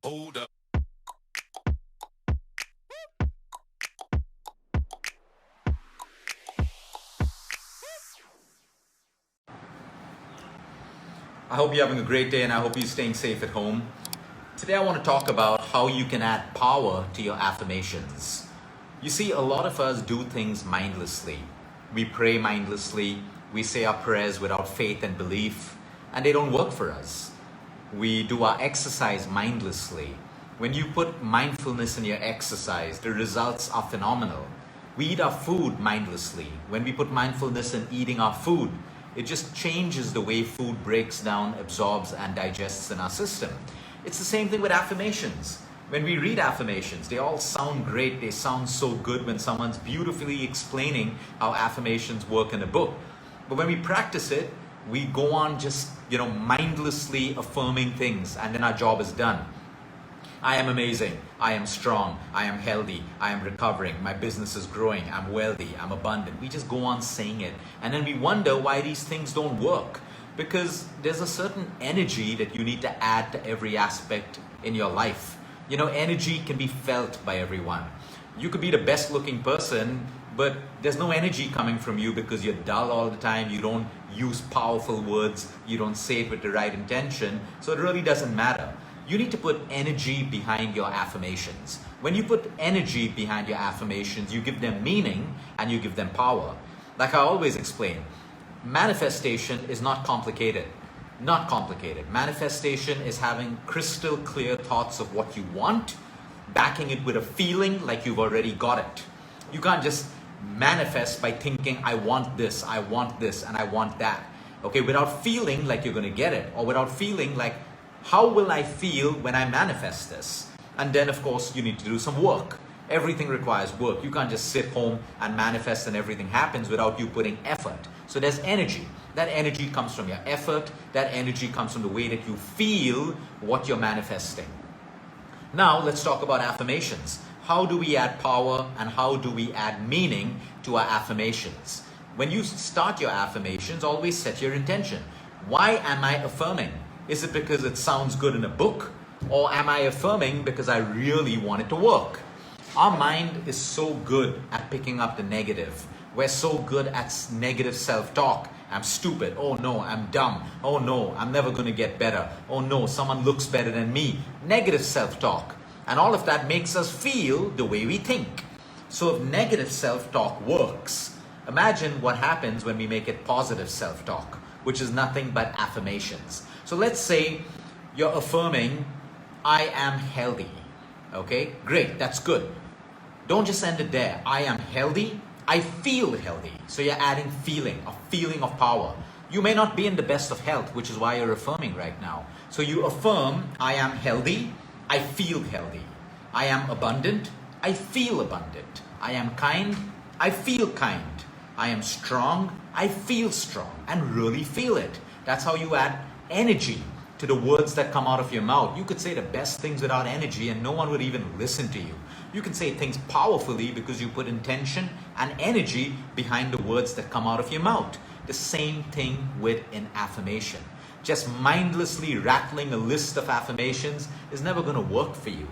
Hold up. I hope you're having a great day and I hope you're staying safe at home. Today I want to talk about how you can add power to your affirmations. You see, a lot of us do things mindlessly. We pray mindlessly, we say our prayers without faith and belief, and they don't work for us. We do our exercise mindlessly. When you put mindfulness in your exercise, the results are phenomenal. We eat our food mindlessly. When we put mindfulness in eating our food, it just changes the way food breaks down, absorbs, and digests in our system. It's the same thing with affirmations. When we read affirmations, they all sound great. They sound so good when someone's beautifully explaining how affirmations work in a book. But when we practice it, we go on just, mindlessly affirming things, and then our job is done. I am amazing. I am strong. I am healthy. I am recovering. My business is growing. I'm wealthy. I'm abundant. We just go on saying it. And then we wonder why these things don't work. Because there's a certain energy that you need to add to every aspect in your life. Energy can be felt by everyone. You could be the best looking person, but there's no energy coming from you because you're dull all the time. You don't use powerful words. You don't say it with the right intention. So it really doesn't matter. You need to put energy behind your affirmations. When you put energy behind your affirmations, you give them meaning and you give them power. Like I always explain, manifestation is not complicated. Not complicated. Manifestation is having crystal clear thoughts of what you want, backing it with a feeling like you've already got it. You can't just manifest by thinking, I want this, and I want that. Okay, without feeling like you're going to get it, or without feeling like, how will I feel when I manifest this? And then, of course, you need to do some work. Everything requires work. You can't just sit home and manifest and everything happens without you putting effort. So there's energy. That energy comes from your effort. That energy comes from the way that you feel what you're manifesting. Now, let's talk about affirmations. How do we add power and how do we add meaning to our affirmations? When you start your affirmations, always set your intention. Why am I affirming? Is it because it sounds good in a book? Or am I affirming because I really want it to work? Our mind is so good at picking up the negative. We're so good at negative self-talk. I'm stupid. Oh no, I'm dumb. Oh no, I'm never going to get better. Oh no, someone looks better than me. Negative self-talk. And all of that makes us feel the way we think. So if negative self-talk works, imagine what happens when we make it positive self-talk, which is nothing but affirmations. So let's say you're affirming, I am healthy. Okay, great, that's good. Don't just end it there. I am healthy, I feel healthy. So you're adding feeling, a feeling of power. You may not be in the best of health, which is why you're affirming right now. So you affirm, I am healthy, I feel healthy. I am abundant, I feel abundant. I am kind, I feel kind. I am strong, I feel strong, and really feel it. That's how you add energy to the words that come out of your mouth. You could say the best things without energy and no one would even listen to you. You can say things powerfully because you put intention and energy behind the words that come out of your mouth. The same thing with an affirmation. Just mindlessly rattling a list of affirmations is never going to work for you.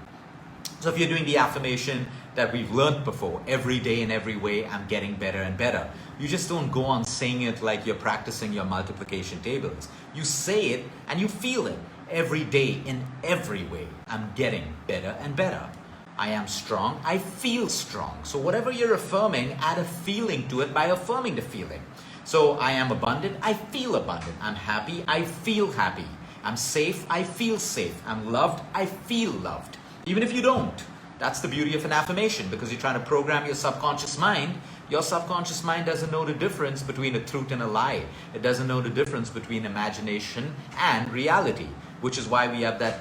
So if you're doing the affirmation that we've learned before, every day in every way, I'm getting better and better. You just don't go on saying it like you're practicing your multiplication tables. You say it and you feel it every day in every way. I'm getting better and better. I am strong, I feel strong. So whatever you're affirming, add a feeling to it by affirming the feeling. So I am abundant, I feel abundant. I'm happy, I feel happy. I'm safe, I feel safe. I'm loved, I feel loved. Even if you don't. That's the beauty of an affirmation, because you're trying to program your subconscious mind. Your subconscious mind doesn't know the difference between a truth and a lie. It doesn't know the difference between imagination and reality, which is why we have that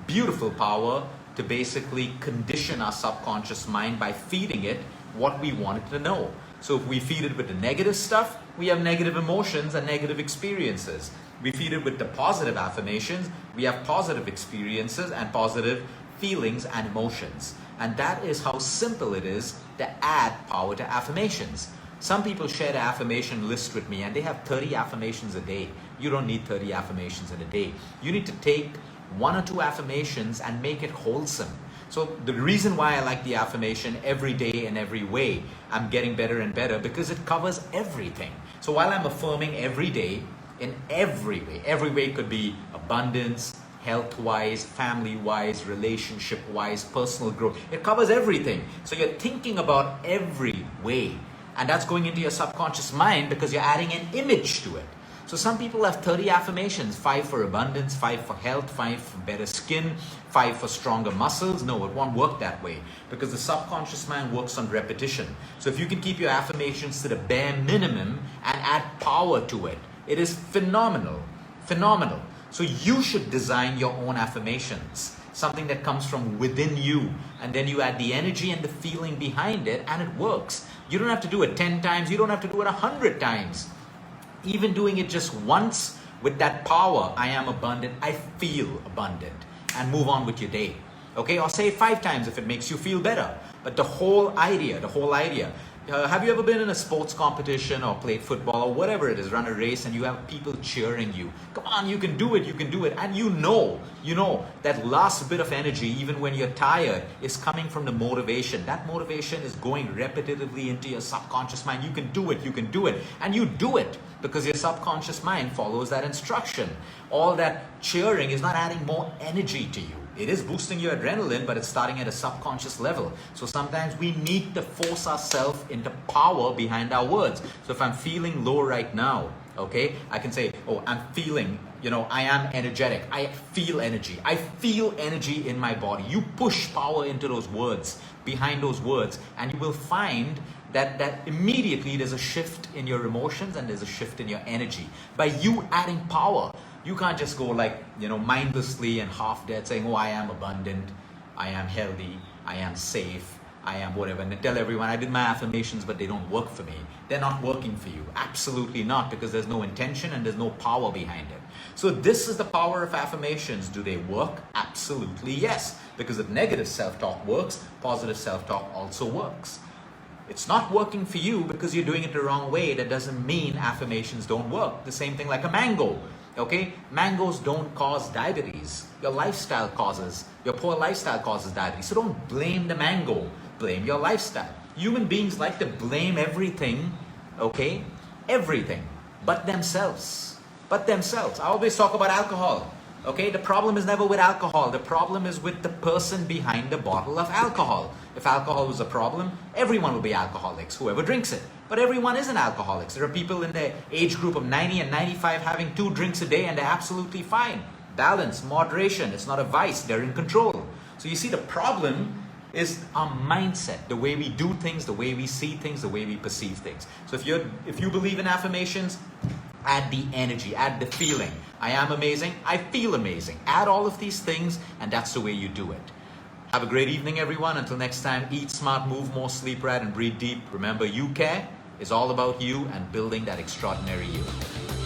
beautiful power to basically condition our subconscious mind by feeding it what we want it to know. So if we feed it with the negative stuff, we have negative emotions and negative experiences. We feed it with the positive affirmations, we have positive experiences and positive feelings and emotions. And that is how simple it is to add power to affirmations. Some people share their affirmation list with me and they have 30 affirmations a day. You don't need 30 affirmations in a day. You need to take 1 or 2 affirmations and make it wholesome. So the reason why I like the affirmation every day in every way, I'm getting better and better because it covers everything. So while I'm affirming every day in every way could be abundance, health-wise, family-wise, relationship-wise, personal growth. It covers everything. So you're thinking about every way. And that's going into your subconscious mind because you're adding an image to it. So some people have 30 affirmations, 5 for abundance, 5 for health, 5 for better skin, 5 for stronger muscles. No, it won't work that way because the subconscious mind works on repetition. So if you can keep your affirmations to the bare minimum and add power to it, it is phenomenal, phenomenal. So you should design your own affirmations, something that comes from within you, and then you add the energy and the feeling behind it and it works. You don't have to do it 10 times, you don't have to do it 100 times. Even doing it just once with that power, I am abundant, I feel abundant, and move on with your day. Okay, or say it 5 times if it makes you feel better. But the whole idea, have you ever been in a sports competition or played football or whatever it is, run a race and you have people cheering you? Come on, you can do it, and you know that last bit of energy, even when you're tired, is coming from the motivation. That motivation is going repetitively into your subconscious mind. You can do it, and you do it because your subconscious mind follows that instruction. All that cheering is not adding more energy to you. It is boosting your adrenaline, but it's starting at a subconscious level. So sometimes we need to force ourselves into power behind our words. So if I'm feeling low right now, okay, I can say, oh, I'm feeling, I am energetic. I feel energy. I feel energy in my body. You push power into those words, behind those words, and you will find that immediately there's a shift in your emotions and there's a shift in your energy. By you adding power, you can't just go mindlessly and half dead saying, oh, I am abundant, I am healthy, I am safe, I am whatever, and tell everyone I did my affirmations but they don't work for me. They're not working for you. Absolutely not, because there's no intention and there's no power behind it. So this is the power of affirmations. Do they work? Absolutely yes. Because if negative self-talk works, positive self-talk also works. It's not working for you because you're doing it the wrong way. That doesn't mean affirmations don't work. The same thing like a mango. Okay, mangoes don't cause diabetes. Your poor lifestyle causes diabetes. So don't blame the mango, blame your lifestyle. Human beings like to blame everything, okay? Everything, but themselves. I always talk about alcohol. Okay, the problem is never with alcohol. The problem is with the person behind the bottle of alcohol. If alcohol was a problem, everyone would be alcoholics, whoever drinks it. But everyone isn't alcoholics. There are people in the age group of 90 and 95 having 2 drinks a day and they're absolutely fine. Balance, moderation, it's not a vice, they're in control. So you see, the problem is our mindset, the way we do things, the way we see things, the way we perceive things. So if you believe in affirmations, add the energy, add the feeling. I am amazing, I feel amazing. Add all of these things and that's the way you do it. Have a great evening, everyone. Until next time, eat smart, move more, sleep right, and breathe deep. Remember, you care is all about you and building that extraordinary you.